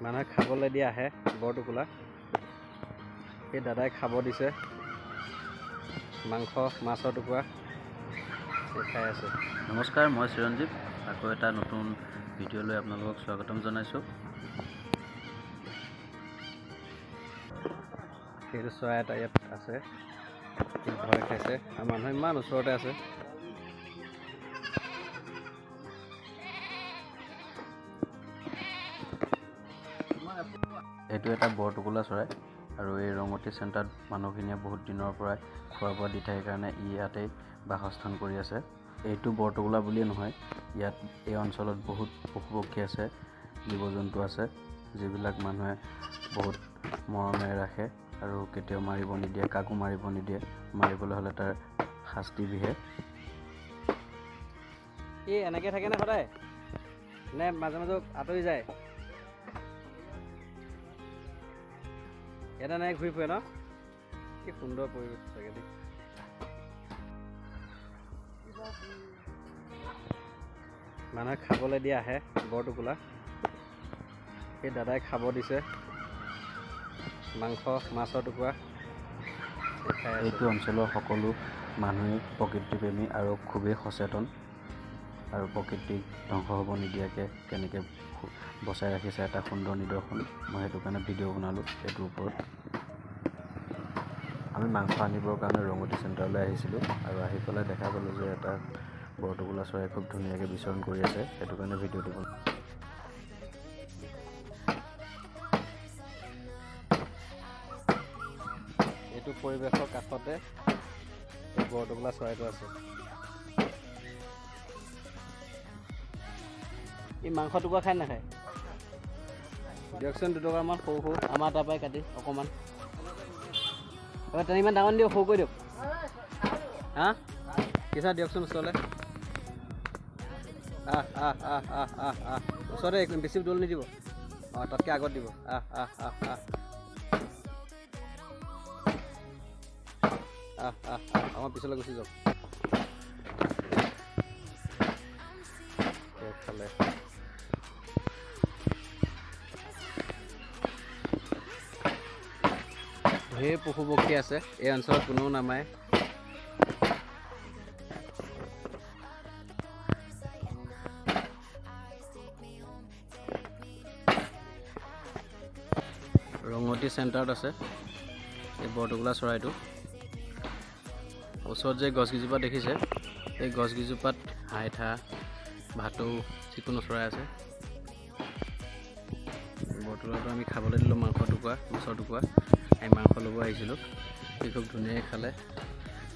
মানুহে খাবলৈ দি আহে বৰটোকোলা। সেই দাদাই খাব দিছে মাংস মাছৰ টুকুৰা খাই আছে। নমস্কাৰ, মই চিৰঞ্জীৱ। আকৌ এটা নতুন ভিডিঅ'লৈ আপোনালোকক স্বাগতম জনাইছোঁ। সেইটো চৰাই এটা ইয়াত আছে, ভয় খাইছে আৰু মানুহ ইমান ওচৰতে আছে। এইটো এটা বৰটোকোলা চৰাই আৰু এই ৰঙতি চেণ্টাৰত মানুহখিনিয়ে বহুত দিনৰ পৰাই খোৱা বোৱা দি থাকে কাৰণে ইয়াতেই বাসস্থান কৰি আছে। এইটো বৰটোকোলা বুলিয়ে নহয়, ইয়াত এই অঞ্চলত বহুত পশু পক্ষী আছে, জীৱ জন্তু আছে, যিবিলাক মানুহে বহুত মৰমেৰে ৰাখে আৰু কেতিয়াও মাৰিব নিদিয়ে, কাকো মাৰিব নিদিয়ে। মাৰিবলৈ হ'লে তাৰ শাস্তি বিহে। এনেকৈ থাকে নে সদায়, নে মাজে মাজে আঁতৰি যায়? এটা নাই ঘূৰি ফুৰে ন? কি সুন্দৰ পৰিৱেশ চাগে দেই। মানুহে খাবলৈ দি আহে বৰটোকোলা। সেই দাদাই খাব দিছে মাংস মাছৰ টুকুৰা খাই আছে। এইটো অঞ্চলৰ সকলো মানুহেই প্ৰকৃতিপ্ৰেমী আৰু খুবেই সচেতন, আৰু প্ৰকৃতিক ধ্বংস হ'ব নিদিয়াকৈ কেনেকৈ বচাই ৰাখিছে এটা সুন্দৰ নিদৰ্শন। মই সেইটো কাৰণে ভিডিঅ' বনালোঁ এইটোৰ ওপৰত। আমি মাংস আনিবৰ কাৰণে ৰঙতি চেণ্টাৰলৈ আহিছিলোঁ আৰু আহি পেলাই দেখা পালোঁ যে এটা বৰটোকোলা চৰাই খুব ধুনীয়াকৈ বিচৰণ কৰি আছে। সেইটো কাৰণে ভিডিঅ'টো বনালোঁ। এইটো পৰিৱেশৰ কাষতে এই বৰটোকোলা চৰাইটো আছে। ই মাংস টুকুৰা খাই নাখায়? দিয়কচোন দুটকামান সৰু সৰু, আমাৰ তাৰ পৰাই কাটি অকণমান। তেনে ইমান ডাঙৰ দিয়ক, সৰু কৰি দিয়ক। হা কিছা দিয়কচোন ওচৰলৈ। ওচৰতে বেছি দৌল নিদিব। তাতকৈ আগত দিব। আমাৰ পিছলৈ গুচি যাওক। খালে ঢেৰ পশু পক্ষী আছে এই অঞ্চলত, কোনেও নামাৰে। ৰঙতি চেণ্টাৰত আছে এই বৰটোকোলা চৰাইটো। ওচৰত যে গছকেইজোপা দেখিছে, এই গছকেইজোপাত হাইঠা, ভাটৌ, যিকোনো চৰাই আছে। বৰটোকোলাটো আমি খাবলৈ দিলোঁ মাংস টুকুৰা মাছৰ টুকুৰা। আমি মাংস ল'ব আহিছিলোঁ, সি খুব ধুনীয়াকৈ খালে।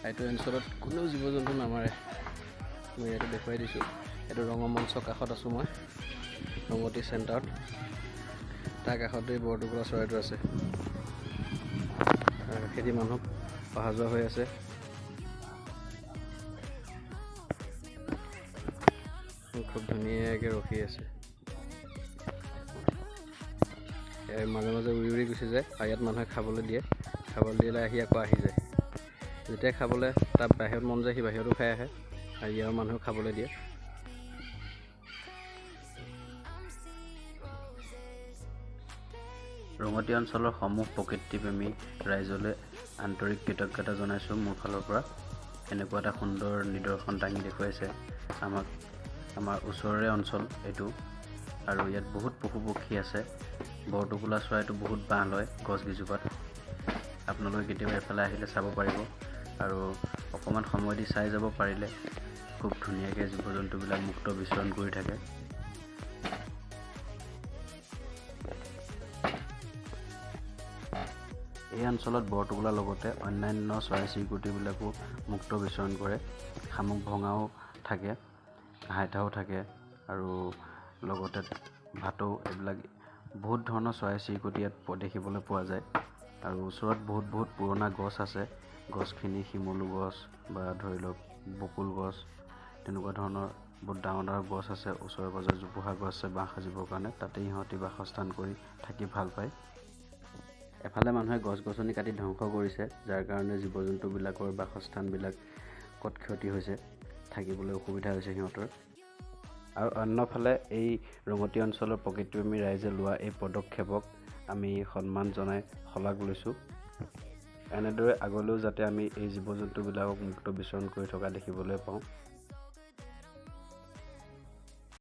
এইটো অঞ্চলত কোনেও জীৱ জন্তু নামাৰে, মই ইয়াতে দেখুৱাই দিছোঁ। এইটো ৰঙমঞ্চৰ কাষত আছোঁ মই, ৰঙতি চেণ্টাৰত। তাৰ কাষতে বৰটোকোলা চৰাইটো আছে। খেতি মানুহ অহা যোৱা হৈ আছে। খুব ধুনীয়াকৈ ৰখি আছে। মাজে মাজে উৰি উৰি গুচি যায় আৰু ইয়াত মানুহে খাবলৈ দিয়ে। খাবলৈ দিলে আহি আকৌ আহি যায়। যেতিয়া খাবলৈ তাত বাহিৰত মন যায়, সি বাহিৰতো খাই আহে আৰু ইয়াৰ মানুহেও খাবলৈ দিয়ে। ৰঙতি অঞ্চলৰ সমূহ প্ৰকৃতিপ্ৰেমী ৰাইজলৈ আন্তৰিক কৃতজ্ঞতা জনাইছোঁ মোৰ ফালৰ পৰা। এনেকুৱা এটা সুন্দৰ নিদৰ্শন দাঙি দেখুৱাইছে আমাক। আমাৰ ওচৰৰে অঞ্চল এইটো, আৰু ইয়াত বহুত পশু পক্ষী আছে। বৰটোকোলা চৰাইটো বহুত বাঁহ লয় গছকেইজোপাত। আপোনালোকে কেতিয়াবা এফালে আহিলে চাব পাৰিব, আৰু অকণমান সময় দি চাই যাব পাৰিলে খুব ধুনীয়াকৈ জীৱ জন্তুবিলাক মুক্ত বিচৰণ কৰি থাকে। এই অঞ্চলত বৰটোকোলাৰ লগতে অন্যান্য চৰাই চিৰিকটিবিলাকো মুক্ত বিচৰণ কৰে। শামুক ভঙাও থাকে, হাইঠাও থাকে, আৰু লগতে ভাটৌ, এইবিলাক বহুত ধৰণৰ চৰাই চিৰিকটি ইয়াত দেখিবলৈ পোৱা যায়। আৰু ওচৰত বহুত পুৰণা গছ আছে। গছখিনি শিমলু গছ বা ধৰি লওক বকুল গছ, তেনেকুৱা ধৰণৰ বহুত ডাঙৰ ডাঙৰ গছ আছে। ওচৰে পাঁজৰে জোপোহা গছ আছে বাঁহ সাজিবৰ কাৰণে, তাতেই সিহঁতি বাসস্থান কৰি থাকি ভাল পায়। এফালে মানুহে গছ গছনি কাটি ধ্বংস কৰিছে, যাৰ কাৰণে জীৱ জন্তুবিলাকৰ বাসস্থানবিলাক ক'ত ক্ষতি হৈছে, থাকিবলৈ অসুবিধা হৈছে সিহঁতৰ। আৰু অন্যফালে এই ৰঙতি অঞ্চলৰ প্ৰকৃতিপ্ৰেমী ৰাইজে লোৱা এই পদক্ষেপক আমি সন্মান জনাই শলাগ লৈছোঁ। এনেদৰে আগলৈও যাতে আমি এই জীৱ জন্তুবিলাকক মুক্ত বিচৰণ কৰি থকা দেখিবলৈ পাওঁ।